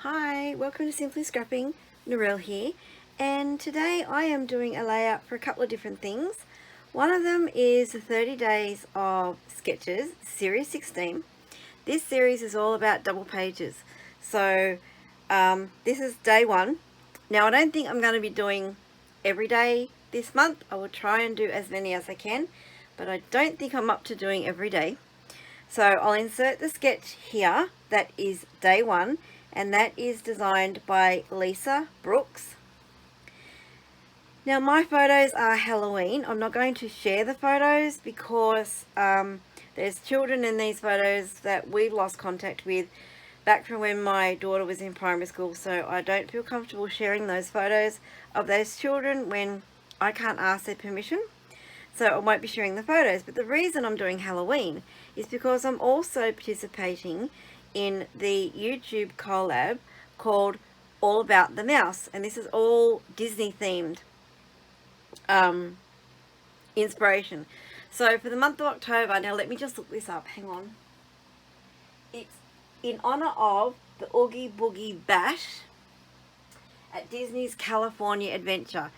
Hi, welcome to Simply Scrapping. Narelle here, and today I am doing a layout for a couple of different things. One of them is the 30 Days of Sketches, Series 16. This series is all about double pages. So this is day one. Now I don't think I'm going to be doing every day this month. I will try and do as many as I can, but I don't think I'm up to doing every day. So I'll insert the sketch here. That is day one, and that is designed by Lisa Brooks. Now my photos are Halloween. I'm not going to share the photos because there's children in these photos that we've lost contact with back from when my daughter was in primary school, so I don't feel comfortable sharing those photos of those children when I can't ask their permission. So I won't be sharing the photos. But the reason I'm doing Halloween is because I'm also participating in the YouTube collab called All About the Mouse, and this is all Disney themed inspiration. So for the month of October, now let me just look this up, hang on. It's in honor of the Oogie Boogie Bash at Disney's California Adventure.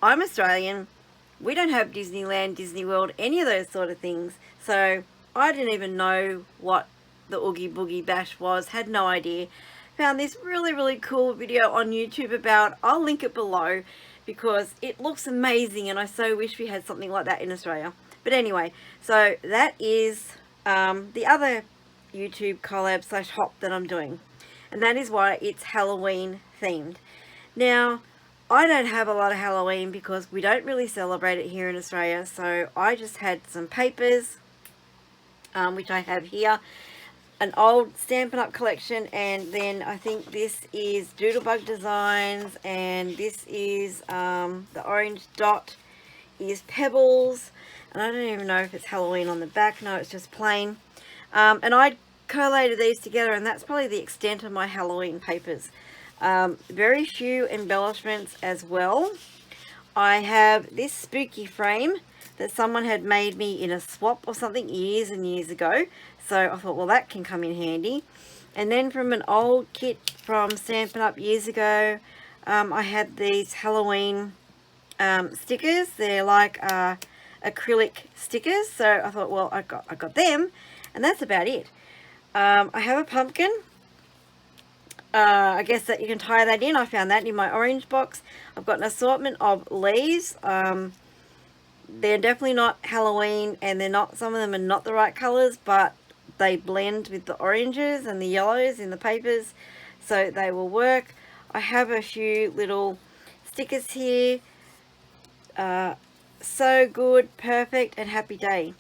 I'm Australian. We don't have Disneyland, Disney World, any of those sort of things. So I didn't even know what the Oogie Boogie Bash was, had no idea. Found this really cool video on YouTube about, I'll link it below because it looks amazing and I so wish we had something like that in Australia. But anyway, so that is the other YouTube collab / hop that I'm doing. And that is why it's Halloween themed. Now, I don't have a lot of Halloween because we don't really celebrate it here in Australia. So I just had some papers, which I have here. An old Stampin' Up! Collection, and then I think this is Doodlebug Designs, and this is the orange dot is Pebbles, and I don't even know if it's Halloween on the back. No, it's just plain. And I collated these together, and that's probably the extent of my Halloween papers. Very few embellishments as well. I have this spooky frame that someone had made me in a swap or something years and years ago. So I thought, well, that can come in handy. And then from an old kit from Stampin' Up! Years ago, I had these Halloween stickers. They're like acrylic stickers. So I thought, well, I got them, and that's about it. I have a pumpkin. I guess that you can tie that in. I found that in my orange box. I've got an assortment of leaves. They're definitely not Halloween, and they're not, some of them are not the right colors, but they blend with the oranges and the yellows in the papers, so they will work. I have a few little stickers here. So good, perfect, and happy day.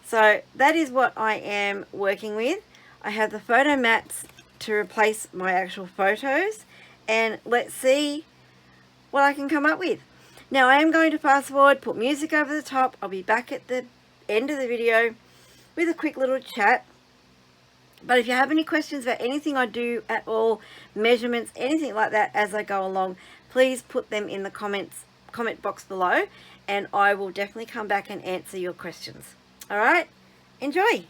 So that is what I am working with. I have the photo mats to replace my actual photos, and let's see what I can come up with. Now I am going to fast forward, put music over the top. I'll be back at the end of the video with a quick little chat. But if you have any questions about anything I do at all, measurements, anything like that as I go along, please put them in the comment box below, and I will definitely come back and answer your questions. Alright, enjoy!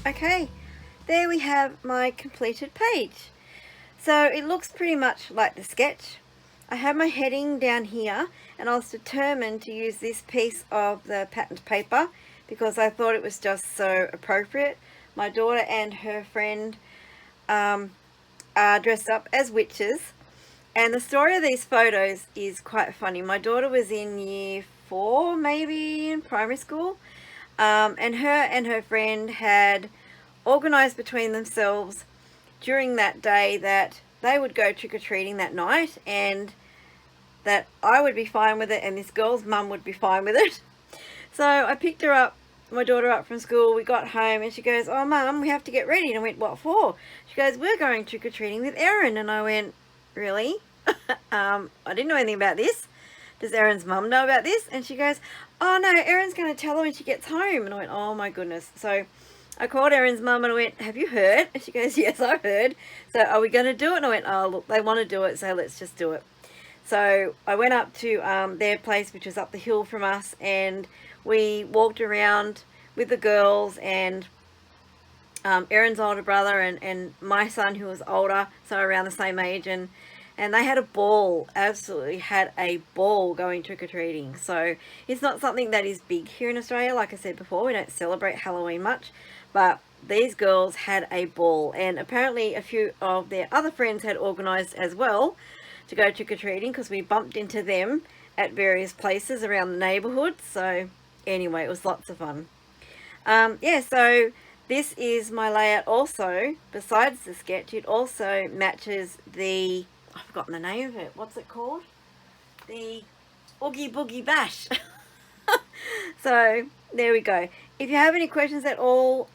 Okay, there we have my completed page. So it looks pretty much like the sketch. I have my heading down here, and I was determined to use this piece of the patterned paper because I thought it was just so appropriate. My daughter and her friend are dressed up as witches, and the story of these photos is quite funny. My daughter was in year 4, maybe in primary school, and her friend had organised between themselves during that day that they would go trick-or-treating that night, and that I would be fine with it and this girl's mum would be fine with it. So I picked her up, my daughter up from school. We got home and she goes, "Oh mum, we have to get ready." And I went, "What for?" She goes, "We're going trick-or-treating with Erin." And I went, "Really?" I didn't know anything about this. Does Erin's mum know about this? And she goes, "Oh no, Erin's going to tell her when she gets home." And I went, "Oh my goodness." So I called Erin's mum and I went, "Have you heard?" And she goes, "Yes, I've heard. So are we going to do it?" And I went, "Oh look, they want to do it, so let's just do it." So I went up to their place, which was up the hill from us, and we walked around with the girls and Erin's older brother and my son, who was older, so around the same age, and they had a ball, absolutely had a ball going trick-or-treating. So it's not something that is big here in Australia. Like I said before, we don't celebrate Halloween much, but these girls had a ball, and apparently a few of their other friends had organised as well to go trick-or-treating because we bumped into them at various places around the neighbourhood. So anyway, it was lots of fun. Yeah, so this is my layout also. Besides the sketch, it also matches the, I've forgotten the name of it. What's it called? The Oogie Boogie Bash. So there we go. If you have any questions at all,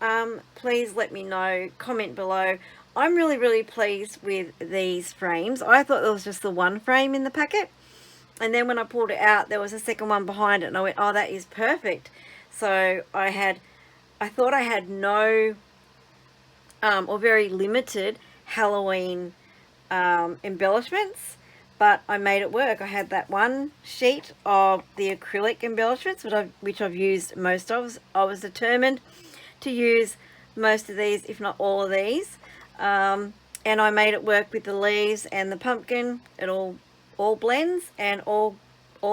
please let me know. Comment below. I'm really pleased with these frames. I thought there was just the one frame in the packet, and then when I pulled it out there was a second one behind it, and I went, "Oh, that is perfect." So I thought I had no or very limited Halloween embellishments, but I made it work. I had that one sheet of the acrylic embellishments, which I've used most of. I was determined to use most of these, if not all of these, and I made it work with the leaves and the pumpkin. It all blends and all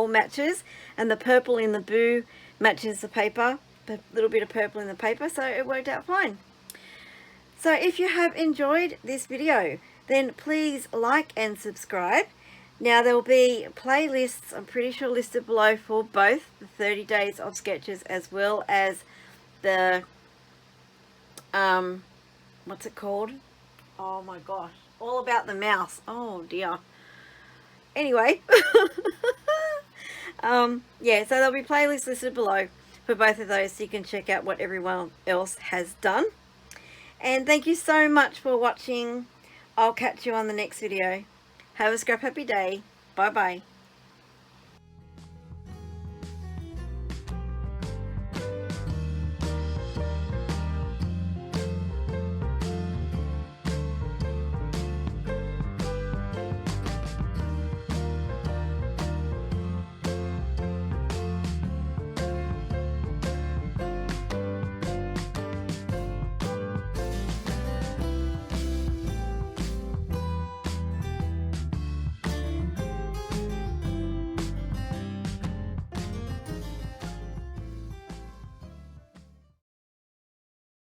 matches, and the purple in the boo matches the paper, the little bit of purple in the paper, so it worked out fine. So if you have enjoyed this video, then please like and subscribe. Now there will be playlists, I'm pretty sure, listed below for both the 30 days of sketches as well as the what's it called? Oh my gosh, all about the mouse. Oh dear. Anyway, yeah, so there'll be playlists listed below for both of those, so you can check out what everyone else has done. And thank you so much for watching. I'll catch you on the next video. Have a scrap happy day. Bye bye.